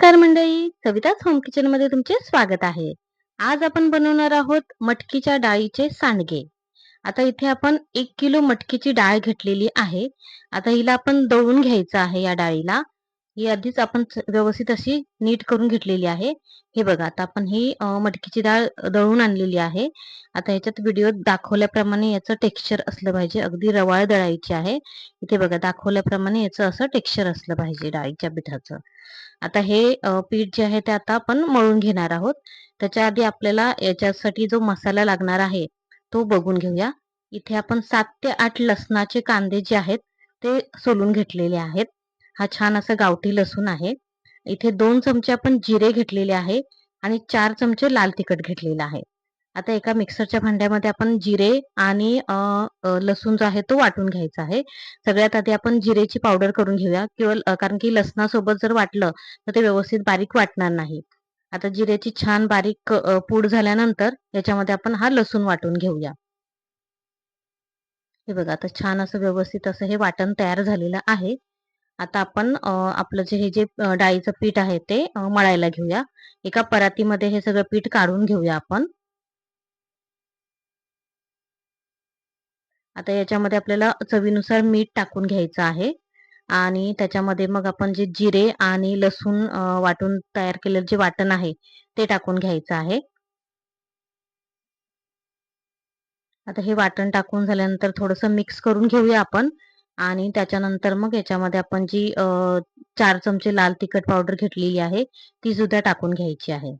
नमस्कार मंडळी, सविताच home kitchen मध्ये तुमचे स्वागत आहे. आज आपण बनवणार आहोत मटकीच्या डाळीचे सांडगे. आता इथे आपण 1 किलो मटकीची डाळ घेतलेली आहे. आता हिला आपण दळून घ्यायचं आहे. या डाळीला ही आधीच आपण व्यवस्थित अशी नीट करून घेतलेली आहे. हे बघा, आता आपण ही मटकीची डाळ दळून आणलेली आहे. आता ह्याच्यात व्हिडिओत दाखवल्याप्रमाणे याचं टेक्स्चर असलं पाहिजे. अगदी रवाळ दळायची आहे. इथे बघा, दाखवल्याप्रमाणे याचं असं टेक्स्चर असलं पाहिजे डाळीच्या पिठाचं. आता हे पीठ जे आहे ते आता आपण मळून घेणार आहोत. त्याच्या आधी आपल्याला याच्यासाठी जो मसाला लागणार आहे तो बघून घेऊया. इथे आपण 7 ते 8 लसणाचे कांदे जे आहेत ते सोलून घेतलेले आहेत. हा छान असा गावठी लसूण आहे. इथे 2 चमचे आपण जिरे घेतलेले आहे आणि 4 चमचे लाल तिखट घेतलेलं आहे. आता एका मिक्सरच्या भांड्यामध्ये आपण जिरे आणि लसूण जो आहे तो वाटून घ्यायचा आहे. सगळ्यात आधी आपण जिरेची पावडर करून घेऊया, किंवा कारण की लसणासोबत जर वाटलं तर ते व्यवस्थित बारीक वाटणार नाही. आता जिऱ्याची छान बारीक पूड झाल्यानंतर याच्यामध्ये आपण हा लसूण वाटून घेऊया. हे बघा, आता छान असं व्यवस्थित असं हे वाटण तयार झालेलं आहे. आता आपण आपलं हे जे डाळीचं पीठ आहे ते मळायला घेऊया. एका परातीमध्ये हे सगळं पीठ काढून घेऊया आपण. आता याच्यामध्ये आपल्याला चवीनुसार मीठ टाकून घ्यायचं आहे आणि त्याच्यामध्ये मग आपण जे जिरे आणि लसूण वाटून तयार केलेलं जे वाटण आहे ते टाकून घ्यायचं आहे. आता हे वाटण टाकून झाल्यानंतर थोडंसं मिक्स करून घेऊया आपण आणि त्याच्यानंतर मग याच्यामध्ये आपण जी 4 चमचे लाल तिखट पावडर घेतलेली आहे ती सुद्धा टाकून घ्यायची आहे.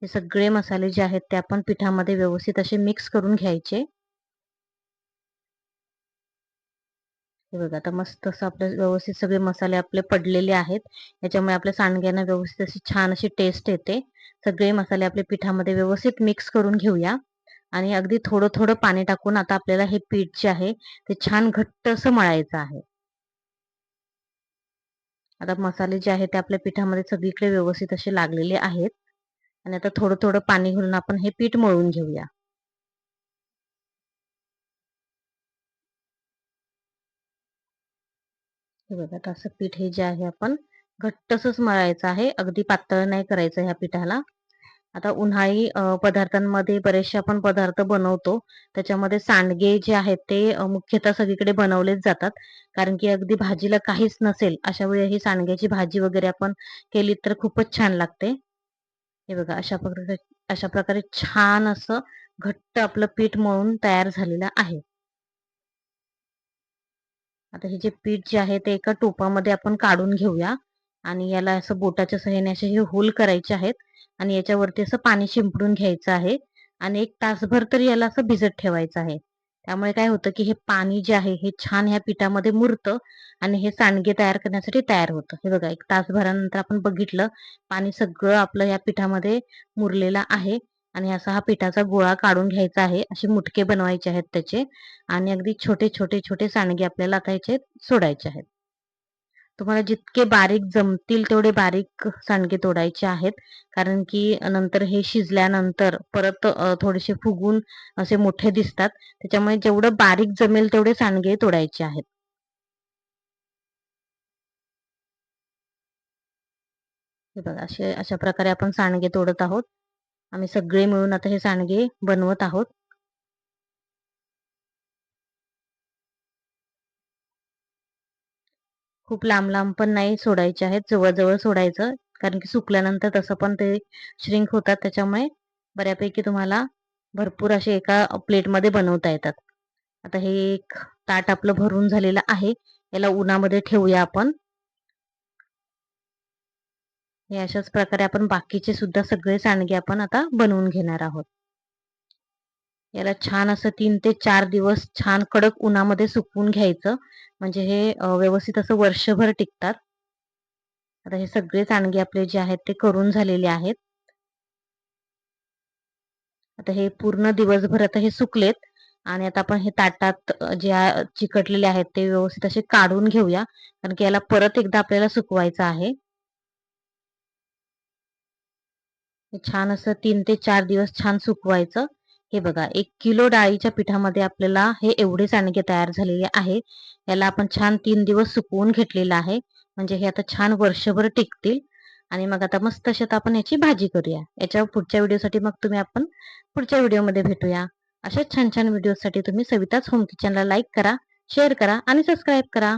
हे सगळे मसाले जे आहेत ते आपण पिठामध्ये व्यवस्थित असे मिक्स करून घ्यायचे. हे बघा, आता मस्त असं आपले व्यवस्थित सगळे मसाले आपले पडलेले आहेत. याच्यामुळे आपल्या सांडग्यांना व्यवस्थित अशी छान अशी टेस्ट येते. सगळे मसाले आपल्या पिठामध्ये व्यवस्थित मिक्स करून घेऊया आणि अगदी थोडं थोडं पाणी टाकून आता आपल्याला हे पीठ जे आहे ते छान घट्ट असं मळायचं आहे. आता मसाले जे आहेत ते आपल्या पिठामध्ये सगळीकडे व्यवस्थित असे लागलेले आहेत आणि आता थोडं थोडं पाणी घालून आपण हे पीठ मळून घेऊया. हे बघा, आता असं पीठ हे जे आहे आपण घट्टसच मळायचं आहे. अगदी पातळ नाही करायचं ह्या पिठाला. आता उन्हाळी पदार्थांमध्ये बरेचसे आपण पदार्थ बनवतो. त्याच्यामध्ये सांडगे जे आहेत ते मुख्यतः सगळीकडे बनवलेच जातात. कारण की अगदी भाजीला काहीच नसेल, अशा वेळी ही सांडग्याची भाजी वगैरे आपण केली तर खूपच छान लागते. हे बघा, अशा प्रकारे छान असं घट्ट आपलं पीठ मळून तयार झालेलं आहे. आता हे जे पीठ जे आहे ते एका टोपामध्ये आपण काढून घेऊया आणि याला असं बोटाच्या सहाय्याने असे हे होल करायचे आहेत आणि याच्यावरती असं पाणी शिंपडून घ्यायचं आहे आणि 1 तासभर तरी याला असं भिजत ठेवायचं आहे. त्यामुळे काय होतं की हे पाणी जे आहे हे छान ह्या पिठामध्ये मुरतं आणि हे सांडगे तयार करण्यासाठी तयार होतं. हे बघा, 1 तासभरानंतर आपण बघितलं, पाणी सगळं आपलं या पिठामध्ये मुरलेलं आहे आणि असा हा पिठाचा गोळा काढून घ्यायचा आहे. असे मुटके बनवायचे आहेत त्याचे आणि अगदी छोटे, छोटे, छोटे सांडगे आपल्याला आता याचे सोडायचे आहेत. तुम्हाला जितके बारीक जमतील तेवढे बारीक सांडगे तोडायचे आहेत. कारण की नंतर हे शिजल्यानंतर परत थोडेसे फुगून असे मोठे दिसतात. त्याच्यामुळे जेवढं बारीक जमेल तेवढे सांडगे तोडायचे आहेत. हे बघा, अशा प्रकारे आपण सांडगे तोडत आहोत. आम्ही सगळे मिळून आता हे सांडगे बनवत आहोत. खूप लांब-लांब पण नाही सोडायचे आहेत, जवळ-जवळ सोडायचं. कारण की सुकल्यानंतर तसं पण ते श्रिंक होतात. त्याच्यामुळे बऱ्यापैकी तुम्हाला भरपूर असे एका प्लेटमध्ये बनवता येतात. आता हे एक ताट आपलं भरून झालेलं आहे. याला उन्हामध्ये ठेवूया आपण. हे अशाच प्रकारे आपण बाकीचे सुद्धा सगळे सांडगे आपण आता बनवून घेणार आहोत. याला छान असं 3 ते 4 दिवस छान कडक उन्हामध्ये सुकवून घ्यायचं. म्हणजे हे व्यवस्थित असं वर्षभर टिकतात. आता हे सगळे सांडगे आपले जे आहेत ते करून झालेले आहेत. आता हे पूर्ण दिवसभर आता हे सुकलेत आणि आता आपण हे ताटात चिकटलेले आहेत ते व्यवस्थित असे काढून घेऊया. कारण की याला परत एकदा आपल्याला सुकवायचं आहे. हे छान असं 3 ते 4 दिवस छान सुकवायचं. हे बघा, 1 किलो डाळीच्या पिठामध्ये आपल्याला हे एवढे सांडगे तयार झालेले आहे. याला आपण छान 3 दिवस सुकवून घेतलेलं आहे. म्हणजे हे आता छान वर्षभर टिकतील आणि मग आता मस्त अशी आता आपण याची भाजी करूया. याच्या पुढच्या व्हिडिओसाठी मग आपण पुढच्या व्हिडिओमध्ये भेटूया. अशाच छान छान व्हिडिओसाठी तुम्ही सविताच होम किचनला लाईक करा, शेअर करा आणि सबस्क्राईब करा.